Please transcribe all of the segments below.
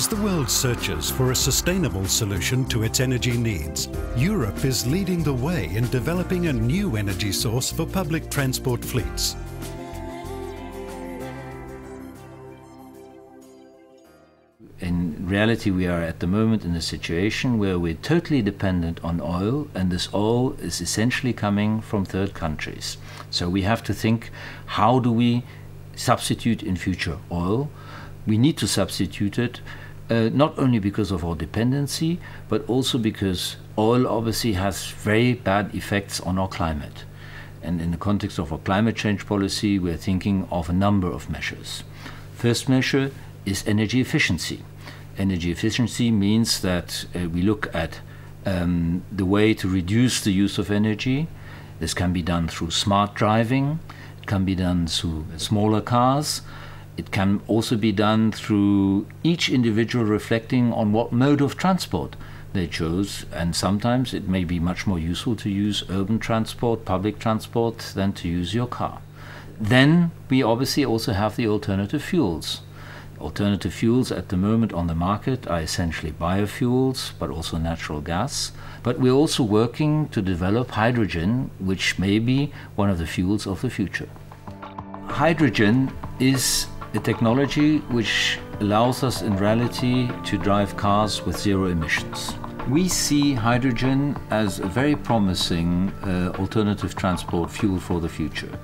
As the world searches for a sustainable solution to its energy needs, Europe is leading the way in developing a new energy source for public transport fleets. In reality, we are at the moment in a situation where we're totally dependent on oil, and this oil is essentially coming from third countries. So we have to think, how do we substitute in future oil? We need to substitute it not only because of our dependency, but also because oil obviously has very bad effects on our climate. And in the context of our climate change policy, we're thinking of a number of measures. First measure is energy efficiency. Energy efficiency means that we look at the way to reduce the use of energy. This can be done through smart driving, it can be done through smaller cars, it can also be done through each individual reflecting on what mode of transport they chose, and sometimes it may be much more useful to use urban transport, public transport, than to use your car. Then we obviously also have the alternative fuels. Alternative fuels at the moment on the market are essentially biofuels, but also natural gas. But we're also working to develop hydrogen, which may be one of the fuels of the future. Hydrogen is a technology which allows us in reality to drive cars with zero emissions. We see hydrogen as a very promising alternative transport fuel for the future.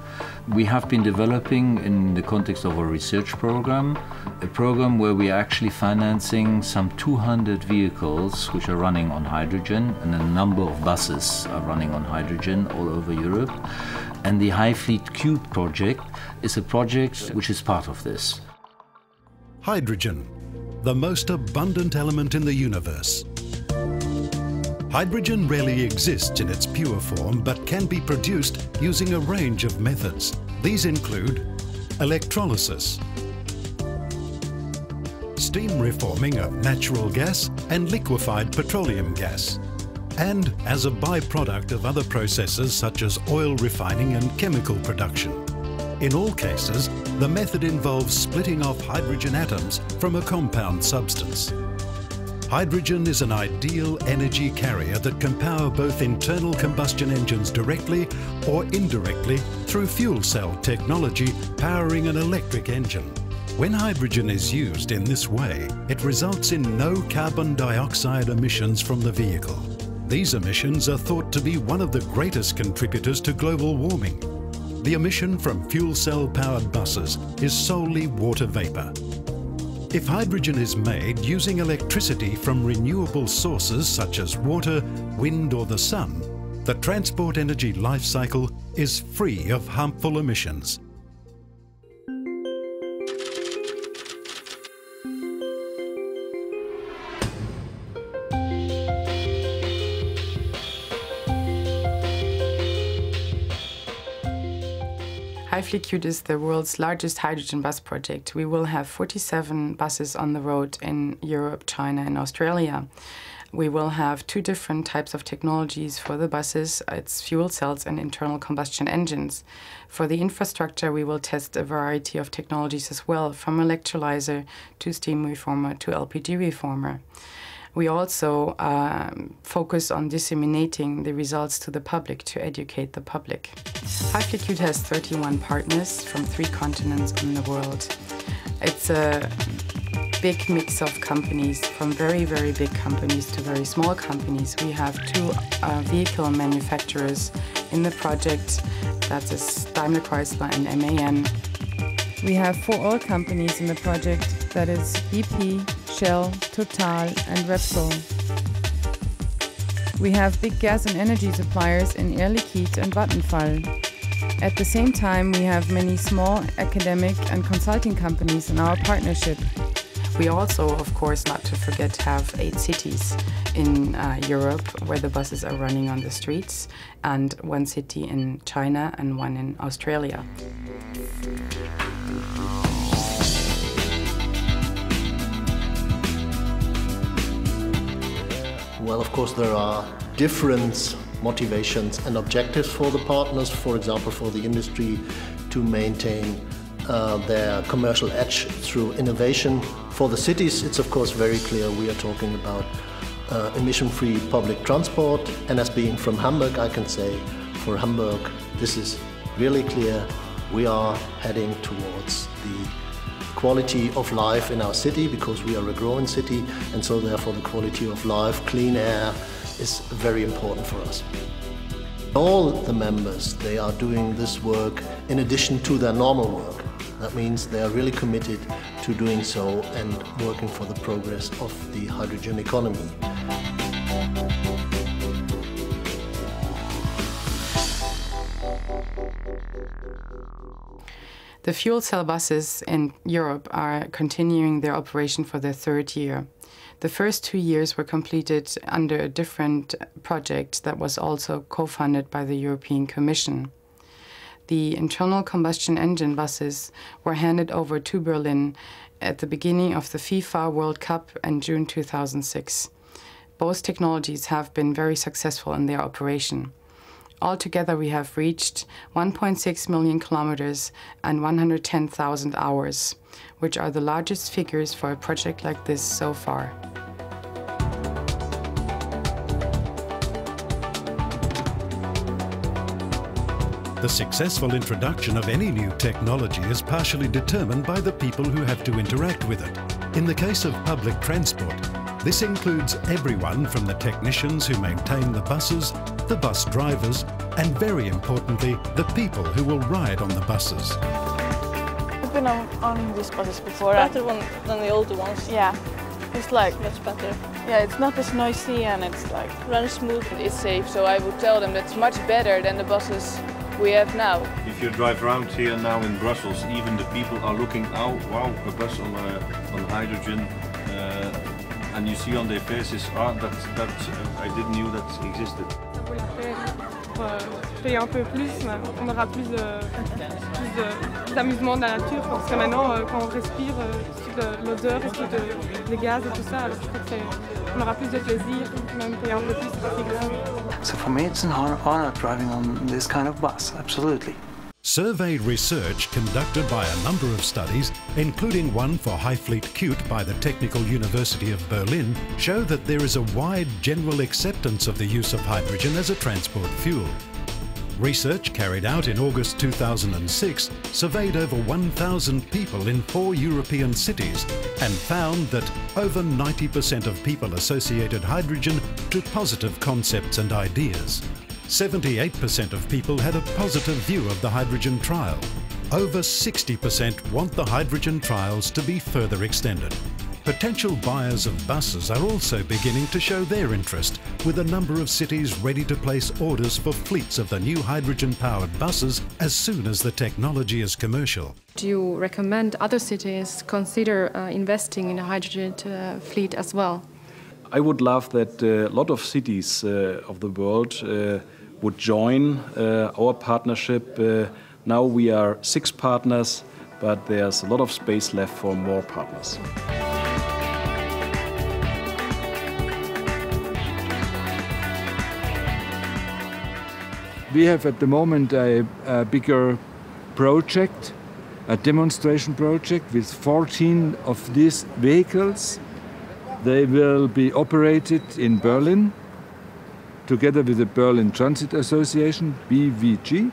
We have been developing, in the context of our research program, a program where we are actually financing some 200 vehicles which are running on hydrogen, and a number of buses are running on hydrogen all over Europe. And the HyFleet Cube project is a project which is part of this. Hydrogen, the most abundant element in the universe. Hydrogen rarely exists in its pure form, but can be produced using a range of methods. These include electrolysis, steam reforming of natural gas and liquefied petroleum gas, and as a byproduct of other processes such as oil refining and chemical production. In all cases, the method involves splitting off hydrogen atoms from a compound substance. Hydrogen is an ideal energy carrier that can power both internal combustion engines directly or indirectly through fuel cell technology powering an electric engine. When hydrogen is used in this way, it results in no carbon dioxide emissions from the vehicle. These emissions are thought to be one of the greatest contributors to global warming. The emission from fuel cell powered buses is solely water vapor. If hydrogen is made using electricity from renewable sources such as water, wind or the sun, the transport energy life cycle is free of harmful emissions. HyFleet Cube is the world's largest hydrogen bus project. We will have 47 buses on the road in Europe, China and Australia. We will have two different types of technologies for the buses. It's fuel cells and internal combustion engines. For the infrastructure, we will test a variety of technologies as well, from electrolyzer to steam reformer to LPG reformer. We also focus on disseminating the results to the public, to educate the public. HyFleet Cube has 31 partners from 3 continents in the world. It's a big mix of companies, from very, very big companies to very small companies. We have 2 vehicle manufacturers in the project. That is Daimler Chrysler and MAN. We have 4 oil companies in the project. That is BP, Shell, Total and Repsol. We have big gas and energy suppliers in Air Liquide and Vattenfall. At the same time, we have many small academic and consulting companies in our partnership. We also, of course, not to forget, have 8 cities in Europe where the buses are running on the streets, and 1 city in China and 1 in Australia. Well, of course, there are different motivations and objectives for the partners, for example, for the industry to maintain their commercial edge through innovation, For the cities, it's of course very clear we are talking about emission-free public transport, and as being from Hamburg, I can say for Hamburg this is really clear. We are heading towards the quality of life in our city because we are a growing city, and so therefore the quality of life, clean air is very important for us. All the members, they are doing this work in addition to their normal work. That means they are really committed to doing so and working for the progress of the hydrogen economy. The fuel cell buses in Europe are continuing their operation for their third year. The first 2 years were completed under a different project that was also co-funded by the European Commission. The internal combustion engine buses were handed over to Berlin at the beginning of the FIFA World Cup in June 2006. Both technologies have been very successful in their operation. Altogether, we have reached 1.6 million kilometers and 110,000 hours, which are the largest figures for a project like this so far. The successful introduction of any new technology is partially determined by the people who have to interact with it. In the case of public transport, this includes everyone from the technicians who maintain the buses, the bus drivers, and very importantly, the people who will ride on the buses. I've been on these buses before. Better than the older ones. Yeah, it's like Much better. Yeah, it's not as noisy and it's like Runs smooth and it's safe. So I would tell them that's much better than the buses we have now. If you drive around here now in Brussels, even the people are looking, oh wow, a bus on hydrogen. And you see on their faces, I didn't knew that existed. Payer un peu plus, on aura plus d'amusement dans la nature, parce que maintenant, quand on respire, l'odeur, les gaz et tout ça, alors je crois qu'on aura plus de plaisir, même payer un peu plus, c'est pas si grave. So for me, it's an honor driving on this kind of bus, absolutely. Survey research conducted by a number of studies, including one for HyFleet Cute by the Technical University of Berlin, show that there is a wide general acceptance of the use of hydrogen as a transport fuel. Research carried out in August 2006 surveyed over 1,000 people in 4 European cities and found that over 90% of people associated hydrogen to positive concepts and ideas. 78% of people had a positive view of the hydrogen trial. Over 60% want the hydrogen trials to be further extended. Potential buyers of buses are also beginning to show their interest, with a number of cities ready to place orders for fleets of the new hydrogen-powered buses as soon as the technology is commercial. Do you recommend other cities consider investing in a hydrogen fleet as well? I would love that a lot of cities of the world would join our partnership. Now we are 6 partners, but there's a lot of space left for more partners. We have at the moment a bigger project, a demonstration project with 14 of these vehicles. They will be operated in Berlin, together with the Berlin Transit Association, BVG.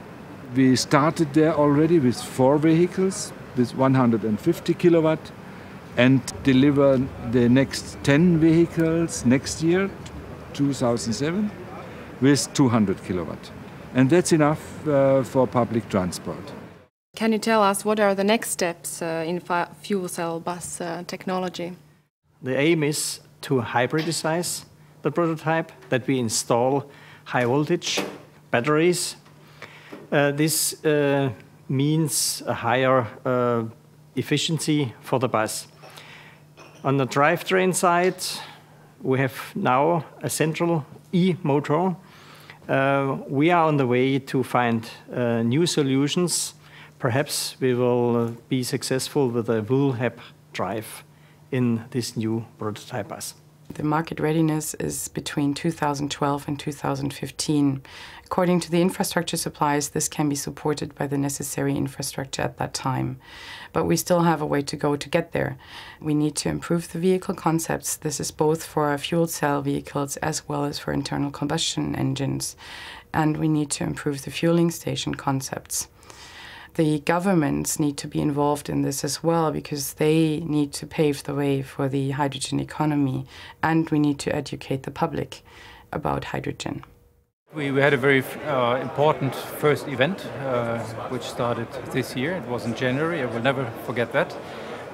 We started there already with 4 vehicles with 150 kilowatt and deliver the next 10 vehicles next year, 2007, with 200 kilowatt. And that's enough for public transport. Can you tell us what are the next steps in fuel cell bus technology? The aim is to hybridize the prototype, that we install high voltage batteries. This means a higher efficiency for the bus. On the drivetrain side, we have now a central e-motor. We are on the way to find new solutions. Perhaps we will be successful with a Wool-Heb drive in this new prototype bus. The market readiness is between 2012 and 2015. According to the infrastructure suppliers, this can be supported by the necessary infrastructure at that time. But we still have a way to go to get there. We need to improve the vehicle concepts. This is both for fuel cell vehicles as well as for internal combustion engines. And we need to improve the fueling station concepts. The governments need to be involved in this as well, because they need to pave the way for the hydrogen economy, and we need to educate the public about hydrogen. We had a very important first event, which started this year. It was in January. I will never forget that.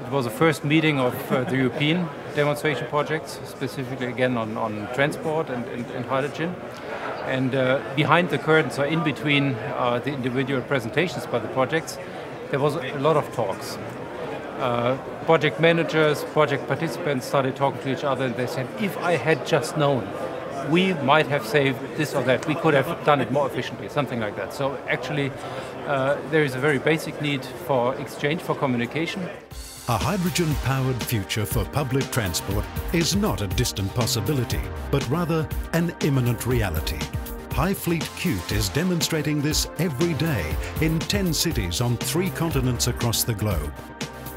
It was the first meeting of the European demonstration projects, specifically again on transport and hydrogen. And behind the curtains, or in between the individual presentations by the projects, there was a lot of talks. Project managers, project participants started talking to each other, and they said, if I had just known, we might have saved this or that. We could have done it more efficiently, something like that. So actually, there is a very basic need for exchange, for communication. A hydrogen-powered future for public transport is not a distant possibility, but rather an imminent reality. HyFleet Qt is demonstrating this every day in 10 cities on 3 continents across the globe.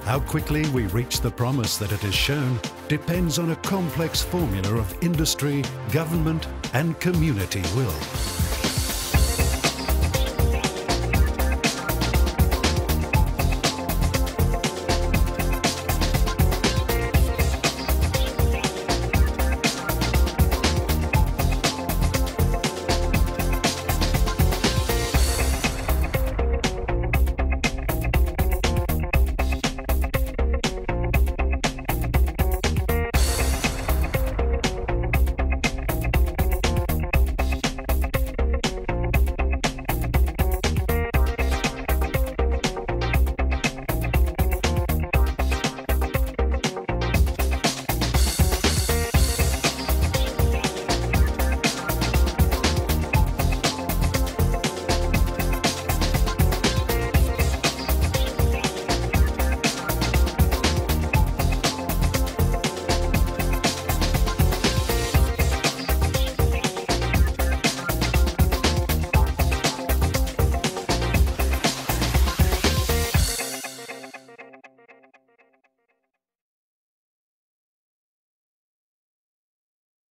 How quickly we reach the promise that it is shown depends on a complex formula of industry, government and community will.